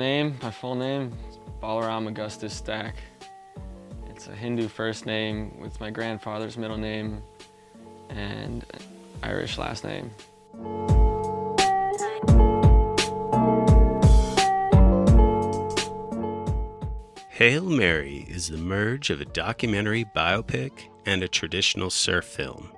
my full name, is Balaram Stack. It's a Hindu first name with my grandfather's middle name and Irish last name. Hail Mary is the merge of a documentary biopic and a traditional surf film.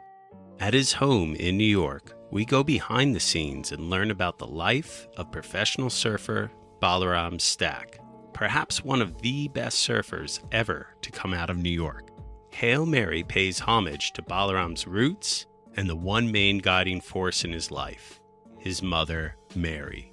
At his home in New York, we go behind the scenes and learn about the life of professional surfer Balaram Stack, perhaps one of the best surfers ever to come out of New York. Hail Mary pays homage to Balaram's roots and the one main guiding force in his life, his mother, Mary.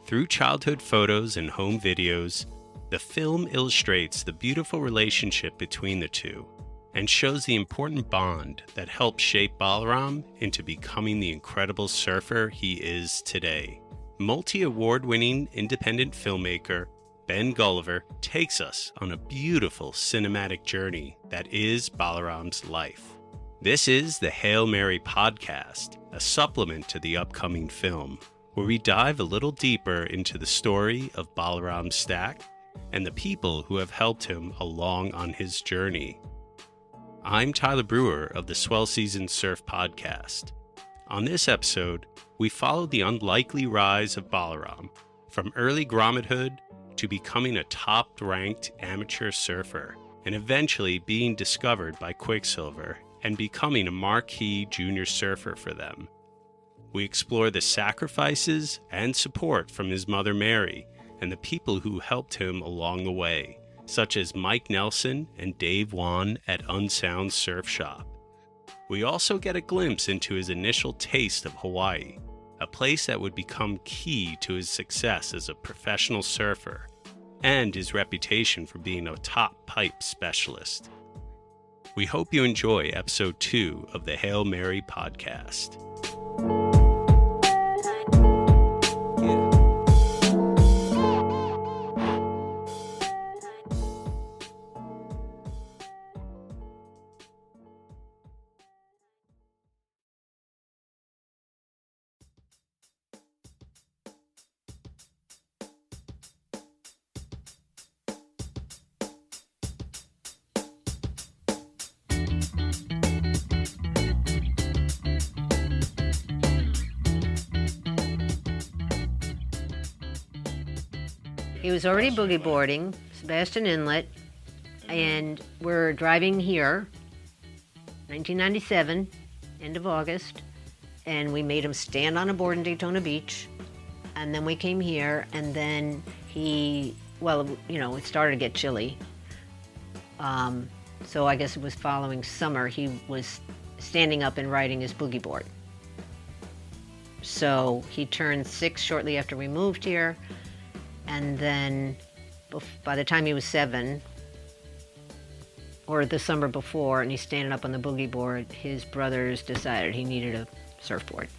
Through childhood photos and home videos, the film illustrates the beautiful relationship between the two and shows the important bond that helped shape Balaram into becoming the incredible surfer he is today. Multi-award-winning independent filmmaker Ben Gulliver takes us on a beautiful cinematic journey that is Balaram's life. This is the Hail Mary podcast, a supplement to the upcoming film, where we dive a little deeper into the story of Balaram Stack and the people who have helped him along on his journey. I'm Tyler Brewer of the Swell Season Surf Podcast. On this episode, we followed the unlikely rise of Balaram from early grommethood to becoming a top-ranked amateur surfer and eventually being discovered by Quiksilver and becoming a marquee junior surfer for them. We explore the sacrifices and support from his mother Mary and the people who helped him along the way, such as Mike Nelson and Dave Juan at Unsound Surf Shop. We also get a glimpse into his initial taste of Hawaii, a place that would become key to his success as a professional surfer, and his reputation for being a top pipe specialist. We hope you enjoy Episode 2 of the Hail Mary podcast. He was already boogie boarding, Sebastian Inlet, and we're driving here, 1997, end of August, and we made him stand on a board in Daytona Beach, and then we came here, and then it started to get chilly, so I guess it was following summer, he was standing up and riding his boogie board. So he turned 6 shortly after we moved here. And then by the time he was 7, or the summer before, and he's standing up on the boogie board, his brothers decided he needed a surfboard.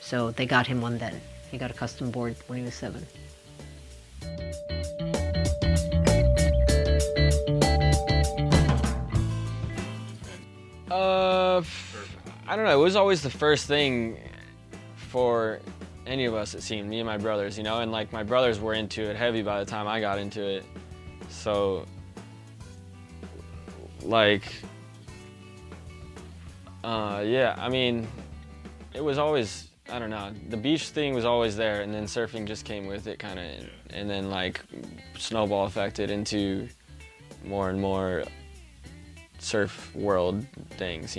So they got him one then. He got a custom board when he was 7. I don't know, it was always the first thing for any of us, it seemed, me and my brothers, and like my brothers were into it heavy by the time I got into it. So, it was always, I don't know, the beach thing was always there, and then surfing just came with it kind of, and then snowball affected into more and more surf world things,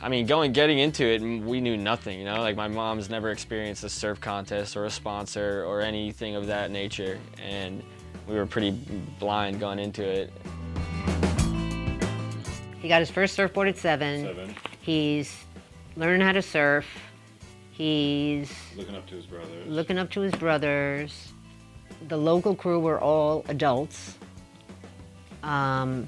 getting into it, we knew nothing, my mom's never experienced a surf contest or a sponsor or anything of that nature, and we were pretty blind going into it. He got his first surfboard at 7. He's learning how to surf. He's looking up to his brothers. The local crew were all adults. Mostly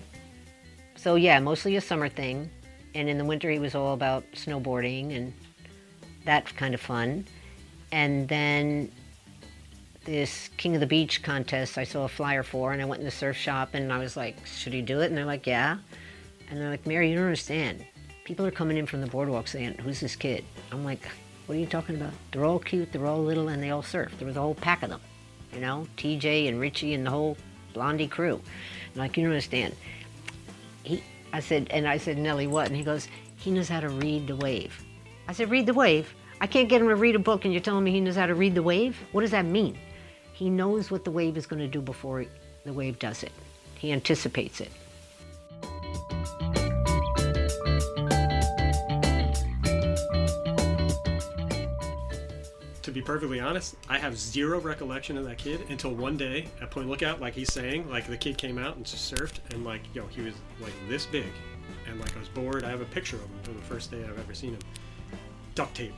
a summer thing. And in the winter, he was all about snowboarding, and that's kind of fun. And then this King of the Beach contest I saw a flyer for, and I went in the surf shop, and I was like, should he do it? And they're like, yeah. And they're like, Mary, you don't understand. People are coming in from the boardwalk saying, who's this kid? I'm like, what are you talking about? They're all cute, they're all little, and they all surf. There was a whole pack of them. you know, TJ and Richie and the whole Blondie crew. I'm like, you don't understand. I said, Nelly, what? And he goes, he knows how to read the wave. I said, read the wave? I can't get him to read a book and you're telling me he knows how to read the wave? What does that mean? He knows what the wave is going to do before the wave does it. He anticipates it. To be perfectly honest, I have zero recollection of that kid until one day at Point Lookout, like he's saying, like the kid came out and just surfed, and like, yo, he was like this big, and like I was bored. I have a picture of him from the first day I've ever seen him. Duct tape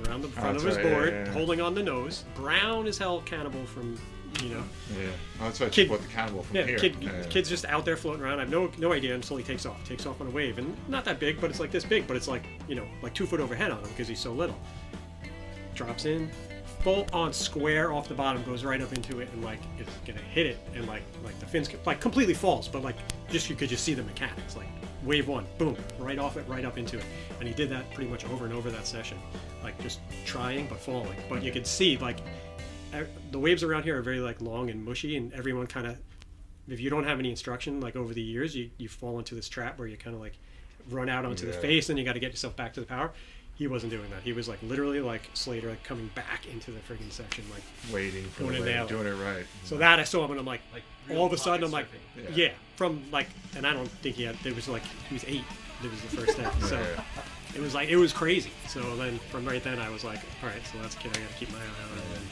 around the front of his board, holding on the nose, brown as hell cannibal from, you know. Yeah, oh, that's right. Kid, what the cannibal from here. Kid's just out there floating around. I have no idea until he takes off on a wave, and not that big, but it's like this big, but it's like, you know, like 2 foot overhead on him because he's so little. Drops in, full on square off the bottom, goes right up into it, and like it's gonna hit it, and like the fins like completely falls, but like you could just see the mechanics, like wave one, boom, right off it, right up into it, and he did that pretty much over and over that session, like just trying but falling. But you could see like the waves around here are very like long and mushy, and everyone kind of, if you don't have any instruction, like over the years, you fall into this trap where you kind of like run out onto the face, and you got to get yourself back to the power. He wasn't doing that. He was like literally like Slater, like coming back into the friggin' section, like waiting for the wave, doing it right. So that I saw him, and I'm like all of a sudden I'm like, yeah, from like, and I don't think he was 8. It was the first day, so it was like, it was crazy. So then from right then I was like, all right, so that's a kid I got to keep my eye on. And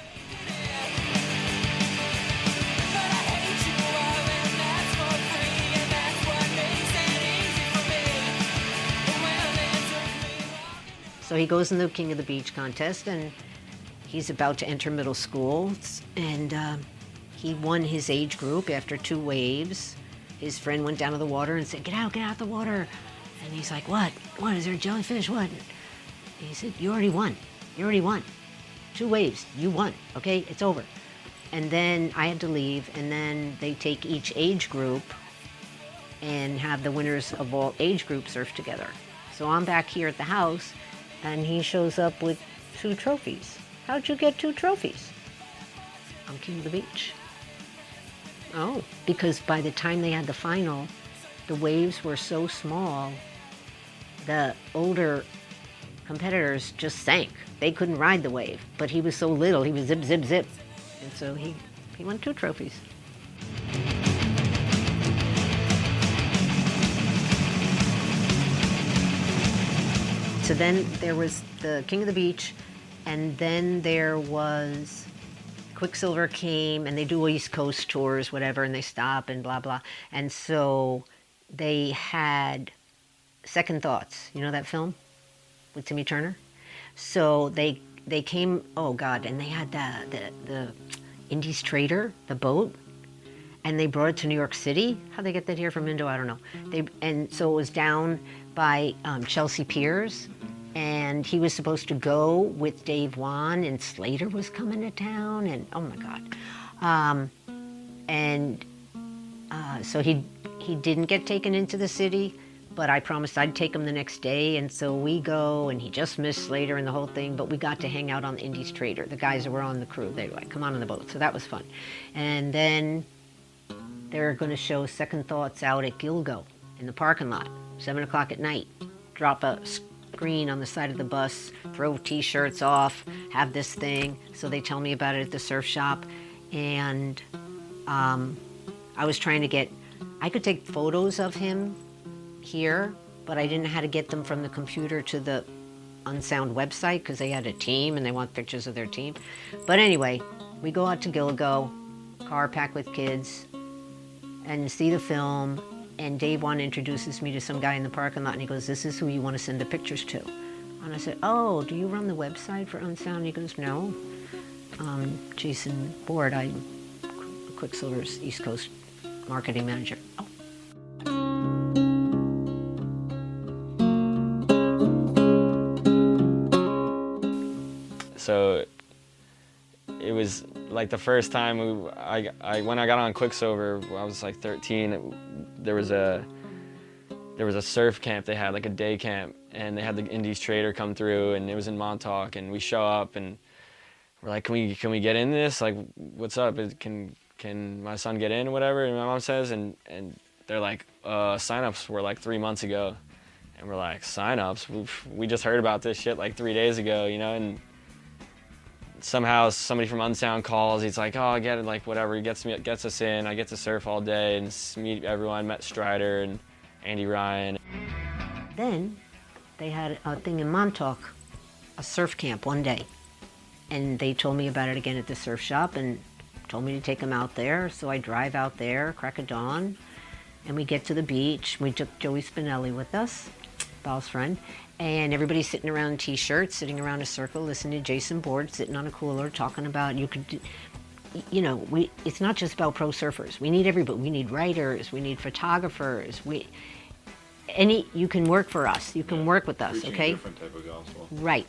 So he goes in the King of the Beach contest, and he's about to enter middle school, and he won his age group after 2 waves. His friend went down to the water and said, get out the water. And he's like, what? Is there a jellyfish? What? And he said, you already won. 2 waves, you won, okay? It's over. And then I had to leave, and then they take each age group and have the winners of all age groups surf together. So I'm back here at the house, and he shows up with 2 trophies. How'd you get 2 trophies? I'm King of the Beach. Oh, because by the time they had the final, the waves were so small, the older competitors just sank. They couldn't ride the wave, but he was so little, he was zip, zip, zip. And so he won 2 trophies. So then there was the King of the Beach, and then there was Quiksilver came, and they do East Coast tours, whatever, and they stop and blah, blah. And so they had Second Thoughts. You know that film with Timmy Turner? So they came, oh God, and they had the Indies Trader, the boat, and they brought it to New York City. How'd they get that here from Indo? I don't know. And so it was down by Chelsea Piers, and he was supposed to go with Dave Juan, and Slater was coming to town, and oh my God. So he didn't get taken into the city, but I promised I'd take him the next day, and so we go, and he just missed Slater and the whole thing, but we got to hang out on the Indies Trader. The guys that were on the crew, they were like, come on the boat, so that was fun. And then they're going to show Second Thoughts out at Gilgo in the parking lot, 7 o'clock at night. Drop a screen on the side of the bus, throw T-shirts off, have this thing. So they tell me about it at the surf shop, and I was trying to get, I could take photos of him here, but I didn't know how to get them from the computer to the Unsound website because they had a team and they want pictures of their team. But anyway, we go out to Gilligo, car packed with kids, and see the film, and Dave Juan introduces me to some guy in the parking lot, and he goes, this is who you want to send the pictures to. And I said, oh, do you run the website for Unsound? And he goes, no. Jason Board, I'm Quiksilver's East Coast marketing manager. Oh. So it was like the first time when I got on Quiksilver, I was like 13. There was a surf camp they had, like a day camp, and they had the Indies Trader come through, and it was in Montauk, and we show up, and we're like, can we get in this? Like, what's up? Can my son get in or whatever? And my mom says, and they're like, sign-ups were like 3 months ago. And we're like, sign-ups? We just heard about this shit like 3 days ago, you know? And somehow somebody from Unsound calls. He's like, oh, I get it, like whatever. He gets us in. I get to surf all day and meet everyone. Met Strider and Andy Ryan. Then they had a thing in Montauk, a surf camp one day. And they told me about it again at the surf shop and told me to take them out there. So I drive out there, crack of dawn, and we get to the beach. We took Joey Spinelli with us, Bal's friend, and everybody's sitting around T-shirts, sitting around a circle, listening to Jason Board, sitting on a cooler, talking about it's not just about pro surfers. We need everybody. We need writers. We need photographers. You can work for us. You can work with us, Preaching okay? a different type of gospel. Right.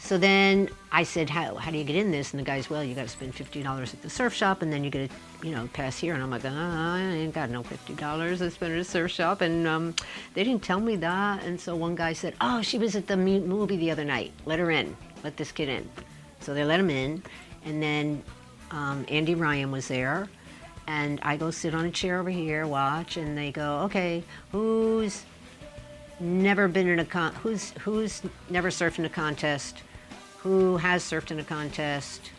So then I said, how do you get in this? And the guy's, well, you got to spend $50 at the surf shop, and then you get a pass here. And I'm like, I ain't got no $50 to spend at a surf shop. And they didn't tell me that. And so one guy said, oh, she was at the movie the other night. Let her in. Let this kid in. So they let him in. And then Andy Ryan was there. And I go sit on a chair over here, watch, and they go, okay, who's never been in who's never surfed in a contest? Who has surfed in a contest?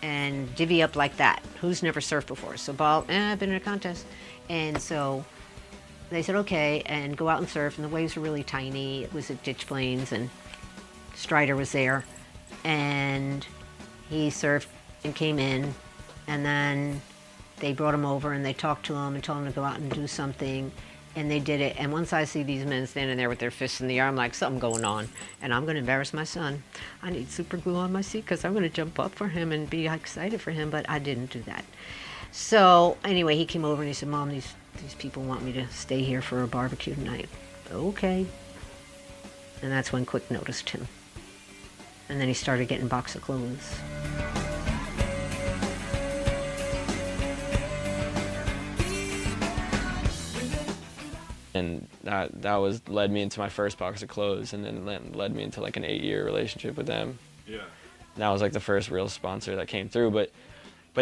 And divvy up like that. Who's never surfed before? So Bal, I've been in a contest. And so they said, okay, and go out and surf. And the waves were really tiny. It was at Ditch Plains, and Strider was there. And he surfed and came in. And then they brought him over and they talked to him and told him to go out and do something. And they did it. And once I see these men standing there with their fists in the air, I'm like, something going on. And I'm going to embarrass my son. I need super glue on my seat because I'm going to jump up for him and be excited for him. But I didn't do that. So anyway, he came over and he said, Mom, these people want me to stay here for a barbecue tonight. Okay. And that's when Quick noticed him. And then he started getting a box of clothes. And that led me into my first box of clothes, and then led me into like an 8-year relationship with them. Yeah. And that was like the first real sponsor that came through. But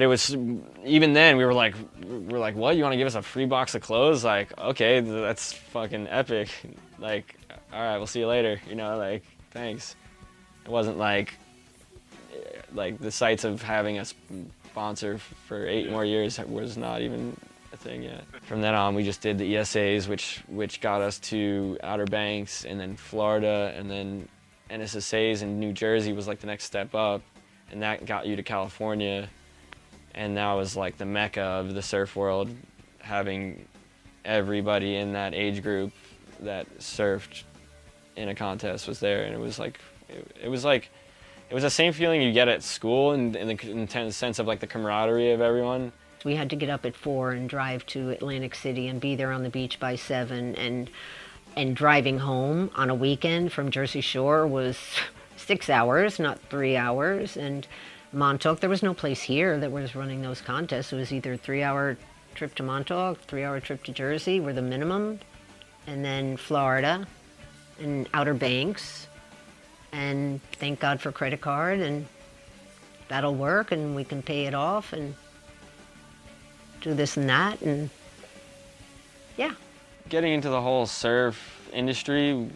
it was, even then we were like, what? You want to give us a free box of clothes? Like, okay, that's fucking epic. Like, all right, we'll see you later. You know, like, thanks. It wasn't like the sights of having a sponsor for 8 more years was not even a thing yet. From then on, we just did the ESAs, which got us to Outer Banks, and then Florida, and then NSSAs in New Jersey was like the next step up, and that got you to California, and that was like the mecca of the surf world, having everybody in that age group that surfed in a contest was there, and it was the same feeling you get at school in the intense sense of like the camaraderie of everyone. We had to get up at 4 and drive to Atlantic City and be there on the beach by 7, and driving home on a weekend from Jersey Shore was 6 hours, not 3 hours. And Montauk, there was no place here that was running those contests. It was either a 3-hour trip to Montauk, 3-hour trip to Jersey were the minimum, and then Florida and Outer Banks. And thank God for credit card, and that'll work, and we can pay it off and do this and that, and yeah. Getting into the whole surf industry,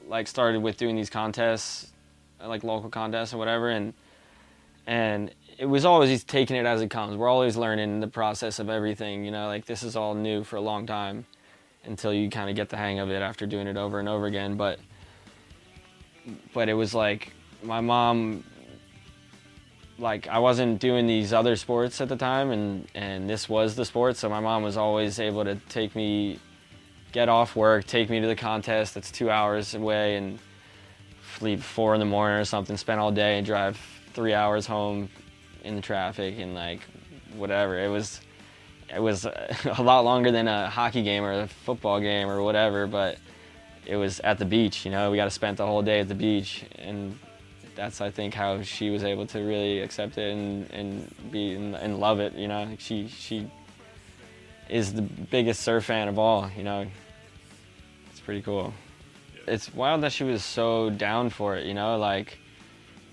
like, started with doing these contests, like local contests or whatever, and it was always taking it as it comes. We're always learning the process of everything, you know, like this is all new for a long time until you kind of get the hang of it after doing it over and over again. But it was like my mom, like, I wasn't doing these other sports at the time, and this was the sport, so my mom was always able to take me, get off work, take me to the contest that's 2 hours away, and leave 4 in the morning or something, spend all day and drive 3 hours home in the traffic and like whatever. It was a lot longer than a hockey game or a football game or whatever, but it was at the beach, you know, we got to spend the whole day at the beach, and that's, I think, how she was able to really accept it and be and love it, you know. Like she is the biggest surf fan of all, you know. It's pretty cool. It's wild that she was so down for it, you know, like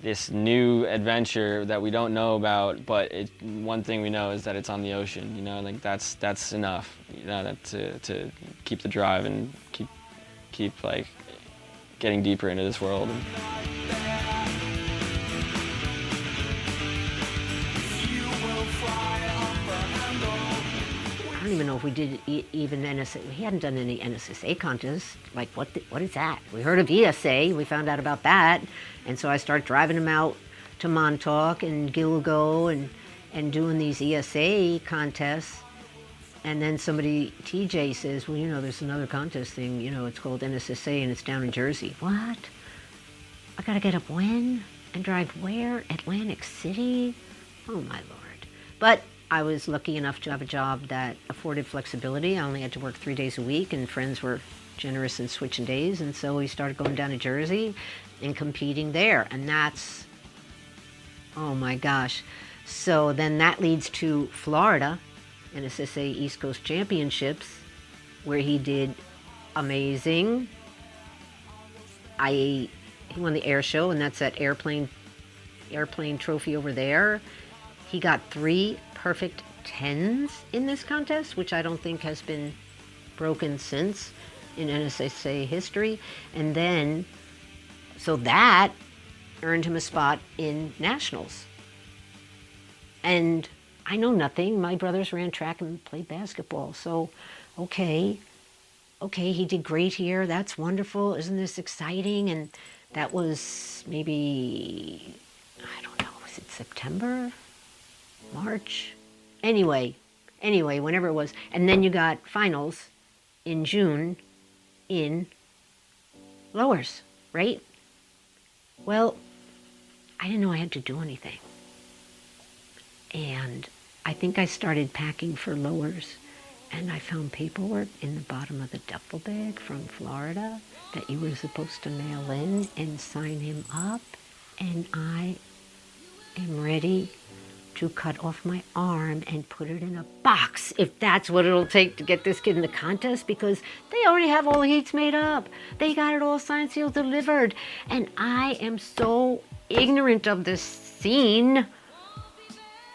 this new adventure that we don't know about, but one thing we know is that it's on the ocean, you know, like that's enough, you know, to keep the drive and keep like getting deeper into this world. I don't even know if we did even NSA. We hadn't done any NSSA contests. Like, what is that? We heard of ESA. We found out about that. And so I started driving them out to Montauk and Gilgo and doing these ESA contests. And then TJ says, well, you know, there's another contest thing. You know, it's called NSSA and it's down in Jersey. What? I got to get up when? And drive where? Atlantic City? Oh, my Lord. But I was lucky enough to have a job that afforded flexibility. I only had to work 3 days a week, and friends were generous in switching days, and so we started going down to Jersey and competing there, and that's, oh my gosh. So then that leads to Florida, NSSA East Coast Championships, where he did amazing. He won the air show, and that's that airplane trophy over there. He got 3 perfect 10s in this contest, which I don't think has been broken since in NSSA history. And then, so that earned him a spot in nationals. And I know nothing. My brothers ran track and played basketball. So, okay, he did great here. That's wonderful. Isn't this exciting? And that was maybe, I don't know, was it September? March? Anyway, whenever it was. And then you got finals in June in lowers, right? Well, I didn't know I had to do anything. And I think I started packing for lowers, and I found paperwork in the bottom of the duffel bag from Florida that you were supposed to mail in and sign him up, and I am ready to cut off my arm and put it in a box, if that's what it'll take to get this kid in the contest, because they already have all the heats made up. They got it all signed, sealed, delivered. And I am so ignorant of this scene.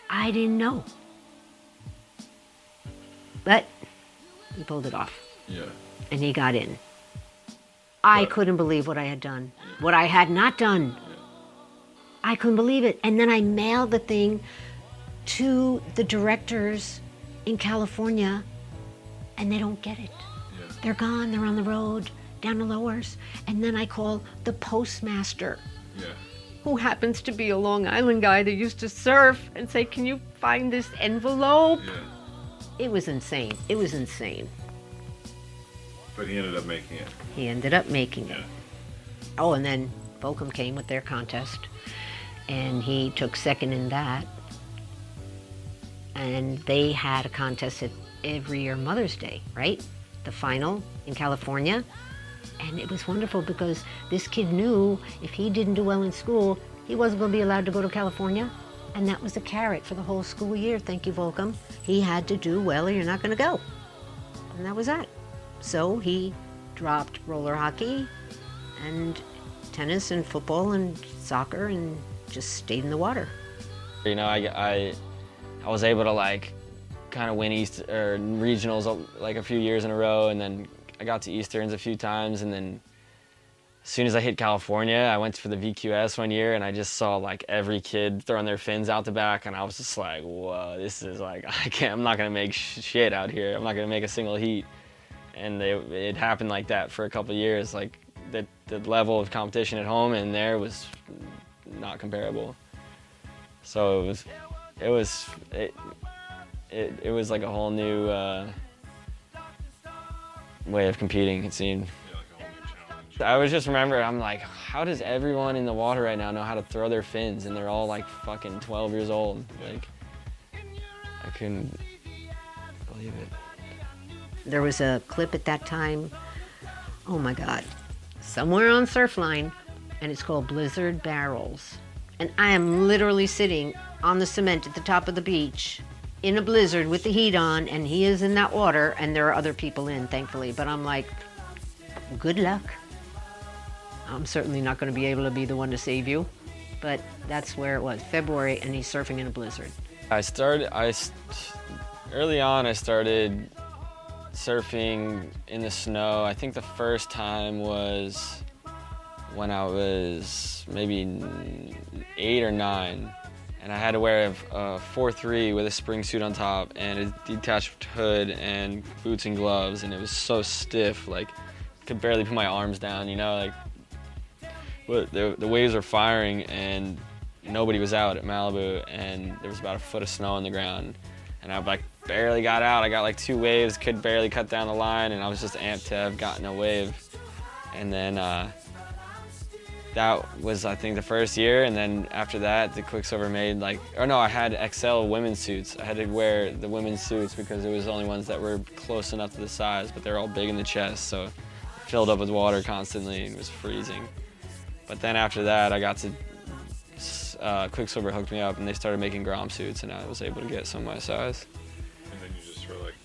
I didn't know. But he pulled it off. Yeah. And he got in. I couldn't believe what I had done. What I had not done. I couldn't believe it. And then I mailed the thing to the directors in California, and they don't get it. Yeah. They're gone. They're on the road down to lowers. And then I call the postmaster, who happens to be a Long Island guy that used to surf, and say, can you find this envelope? Yeah. It was insane. It was insane. But he ended up making it. He ended up making it. Yeah. Oh, and then Volcom came with their contest, and he took second in that. And they had a contest every year Mother's Day, right? The final in California. And it was wonderful because this kid knew if he didn't do well in school, he wasn't going to be allowed to go to California. And that was a carrot for the whole school year. Thank you, Volcom. He had to do well or you're not going to go. And that was that. So he dropped roller hockey and tennis and football and soccer and just stayed in the water. You know, I was able to like kind of win regionals like a few years in a row, and then I got to Easterns a few times, and then as soon as I hit California, I went for the VQS one year, and I just saw like every kid throwing their fins out the back, and I was just like, whoa, this is like, I'm not gonna make shit out here. I'm not gonna make a single heat. And it happened like that for a couple of years. Like the level of competition at home and there was not comparable. So it was like a whole new way of competing, it seemed. I was just remembering, I'm like, how does everyone in the water right now know how to throw their fins, and they're all like fucking 12 years old? Like, I couldn't believe it. There was a clip at that time, oh my God, somewhere on Surfline, and it's called Blizzard Barrels. And I am literally sitting on the cement at the top of the beach in a blizzard with the heat on, and he is in that water, and there are other people in, thankfully. But I'm like, good luck. I'm certainly not going to be able to be the one to save you. but that's where it was, February, and he's surfing in a blizzard. Early on, I started surfing in the snow. I think the first time was when I was maybe 8 or 9, and I had to wear a 4.3 with a spring suit on top and a detached hood and boots and gloves, and it was so stiff, like I could barely put my arms down, you know, like the waves were firing and nobody was out at Malibu, and there was about a foot of snow on the ground, and I like barely got out. I got like 2 waves, could barely cut down the line, and I was just amped to have gotten a wave. And then that was, I think, the first year, and then after that, the Quiksilver made I had XL women's suits. I had to wear the women's suits because it was the only ones that were close enough to the size, but they were all big in the chest, so it filled up with water constantly and was freezing. But then after that, I got to Quiksilver hooked me up, and they started making Grom suits, and I was able to get some of my size. And then you just were like,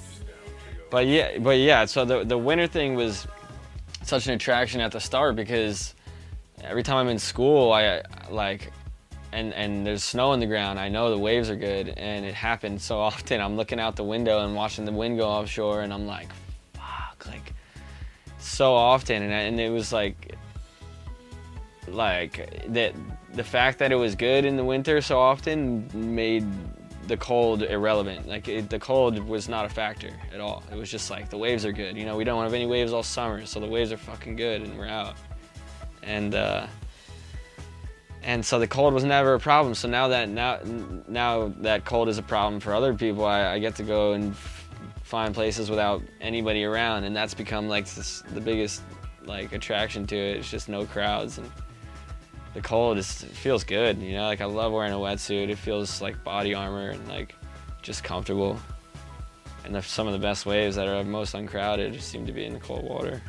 just down to go. But yeah. So the winter thing was such an attraction at the start because every time I'm in school, and there's snow on the ground, I know the waves are good, and it happens so often. I'm looking out the window and watching the wind go offshore, and I'm like, fuck, like so often, and it was like that. The fact that it was good in the winter so often made the cold irrelevant. The cold was not a factor at all. It was just like the waves are good. You know, we don't have any waves all summer, so the waves are fucking good, and we're out. And so the cold was never a problem. So now that cold is a problem for other people, I get to go and find places without anybody around, and that's become like the biggest like attraction to it. It's just no crowds, and the cold feels good, you know. Like I love wearing a wetsuit. It feels like body armor and like just comfortable. And some of the best waves that are most uncrowded just seem to be in the cold water.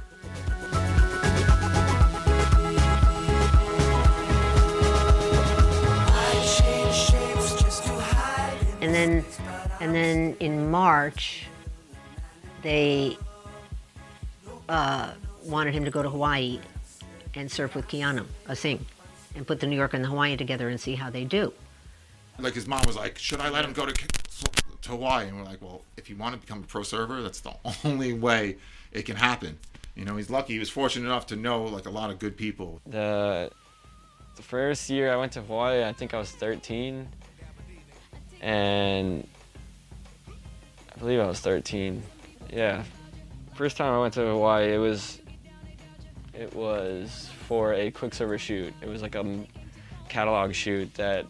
And then in March, they wanted him to go to Hawaii and surf with Keanu, Singh, and put the New York and the Hawaii together and see how they do. Like his mom was like, should I let him go to Hawaii? And we're like, well, if you want to become a pro surfer, that's the only way it can happen. You know, he's lucky. He was fortunate enough to know like a lot of good people. The first year I went to Hawaii, I think I was 13, and I believe I was 13. Yeah, first time I went to Hawaii, it was for a Quiksilver shoot. It was like a catalog shoot that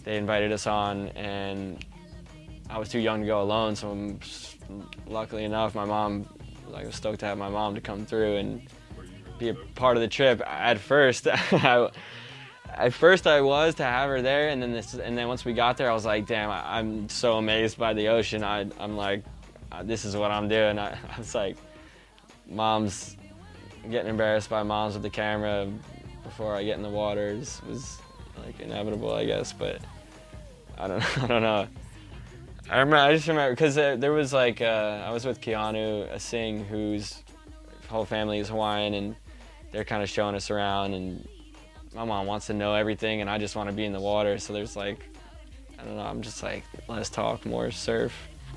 they invited us on, and I was too young to go alone, so luckily enough, my mom, I was stoked to have my mom to come through and be a part of the trip. At first, I was to have her there, and then once we got there, I was like, damn, I'm so amazed by the ocean. I'm like, this is what I'm doing. I was like, mom's getting embarrassed by moms with the camera before I get in the water was like inevitable, I guess. But I don't know. I just remember because there was like I was with Keanu Singh, whose whole family is Hawaiian, and they're kind of showing us around, and my mom wants to know everything, and I just want to be in the water. So there's like, I don't know, I'm just like, less talk, more surf.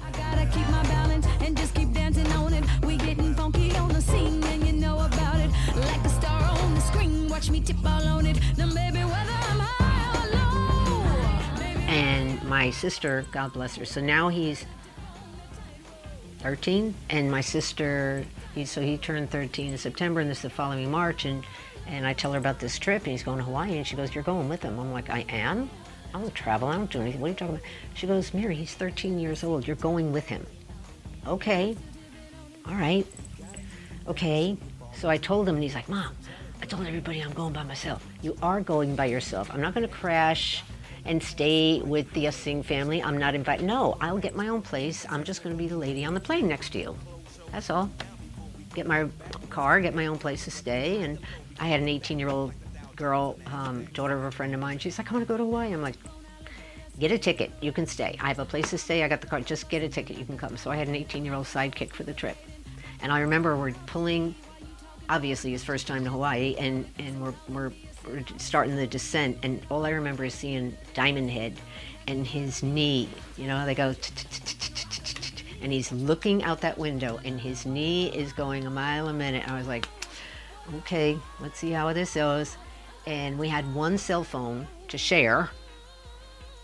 I gotta keep my balance and just keep dancing on it. We getting funky on the scene, and you know about it. Like a star on the screen, watch me tip all on it. Then baby, whether I'm high or low, baby. And my sister, God bless her, so now he's 13, and my sister, he turned 13 in September, and this is the following March, and I tell her about this trip, and he's going to Hawaii, and she goes, you're going with him? I'm like, I am? I don't travel, I don't do anything. What are you talking about? She goes, Mary, he's 13 years old. You're going with him. Okay. All right. Okay. So I told him, and he's like, Mom, I told everybody I'm going by myself. You are going by yourself. I'm not going to crash and stay with the Singh family. I'm not invited. No, I'll get my own place. I'm just going to be the lady on the plane next to you. That's all. Get my car, get my own place to stay. And I had an 18-year-old girl, daughter of a friend of mine. She's like, I want to go to Hawaii. I'm like, get a ticket. You can stay. I have a place to stay. I got the car. Just get a ticket. You can come. So I had an 18-year-old sidekick for the trip. And I remember we're pulling, obviously his first time to Hawaii, and we're starting the descent, and all I remember is seeing Diamond Head and his knee. You know, they go, and he's looking out that window, and his knee is going a mile a minute. I was like, okay, let's see how this goes. And we had one cell phone to share.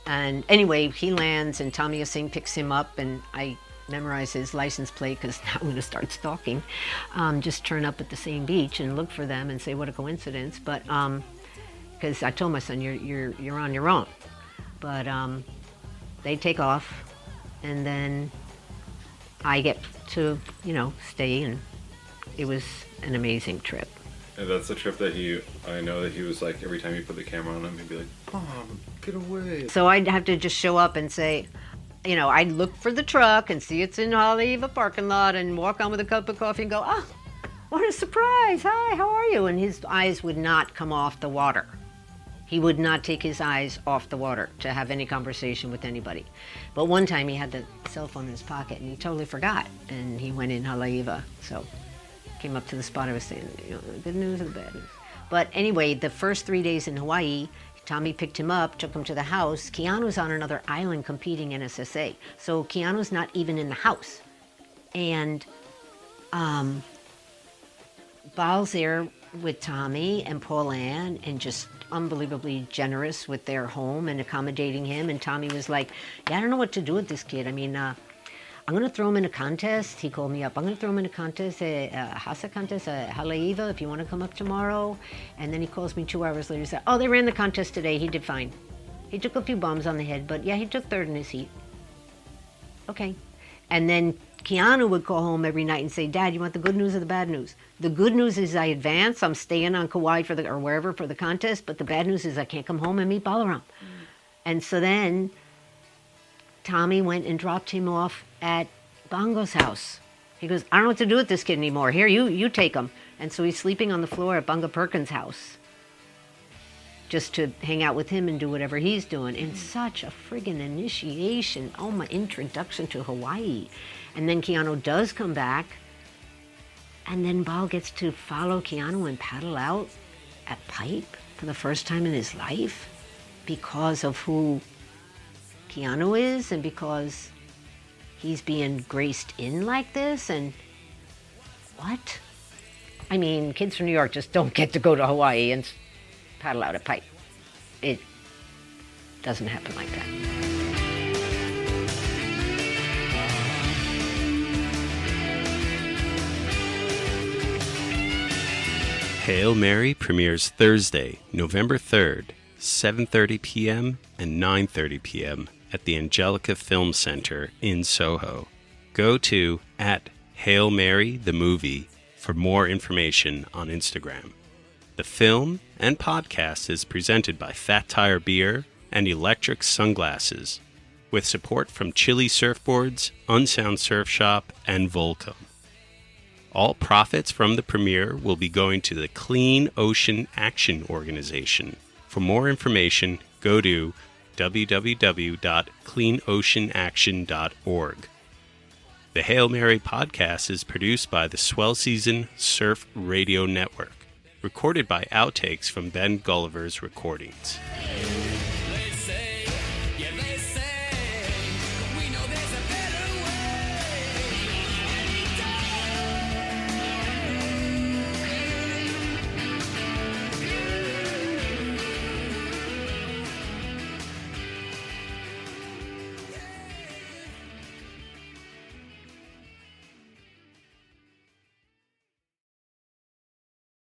And anyway, he lands, and Tommy Asing picks him up, and I memorize his license plate because now I'm going to start stalking. Just turn up at the same beach and look for them and say what a coincidence. But because I told my son, you're on your own. But they take off, and then I get to stay, and it was an amazing trip. And that's the trip that I know that he was like, every time you put the camera on him, he'd be like, Mom, get away. So I'd have to just show up and say, I'd look for the truck and see it's in Haleiwa parking lot and walk on with a cup of coffee and go, oh, what a surprise. Hi, how are you? And his eyes would not come off the water. He would not take his eyes off the water to have any conversation with anybody. But one time he had the cell phone in his pocket and he totally forgot. And he went in Haleiwa. So came up to the spot I was saying, the good news and the bad news. But anyway, the first 3 days in Hawaii, Tommy picked him up, took him to the house. Keanu's on another island competing in SSA. So Keanu's not even in the house. And Bal's there with Tommy and Paul Ann and just unbelievably generous with their home and accommodating him. And Tommy was like, yeah, I don't know what to do with this kid. I mean, I'm going to throw him in a contest. He called me up. I'm going to throw him in a contest, a Hasa contest, a Haleiwa, if you want to come up tomorrow. And then he calls me 2 hours later and said, oh, they ran the contest today. He did fine. He took a few bums on the head, but yeah, he took third in his heat. Okay. And then Keanu would call home every night and say, Dad, you want the good news or the bad news? The good news is I advance. I'm staying on Kauai or wherever for the contest. But the bad news is I can't come home and meet Balaram. And so then Tommy went and dropped him off at Bongo's house. He goes, I don't know what to do with this kid anymore. Here, you take him. And so he's sleeping on the floor at Bongo Perkins' house just to hang out with him and do whatever he's doing. And such a friggin' initiation. Oh, my introduction to Hawaii. And then Keanu does come back. And then Bal gets to follow Keanu and paddle out at Pipe for the first time in his life because of who Keanu is and because he's being graced in like this. And what? I mean, kids from New York just don't get to go to Hawaii and paddle out at Pipe. It doesn't happen like that. Hail Mary premieres Thursday, November 3rd, 7:30 p.m. and 9:30 p.m. at the Angelica Film Center in Soho. Go to @HailMaryTheMovie for more information on Instagram. The film and podcast is presented by Fat Tire Beer and Electric Sunglasses, with support from Chili Surfboards, Unsound Surf Shop, and Volcom. All profits from the premiere will be going to the Clean Ocean Action Organization. For more information, go to www.cleanoceanaction.org. The Hail Mary podcast is produced by the Swell Season Surf Radio Network, recorded by outtakes from Ben Gulliver's recordings.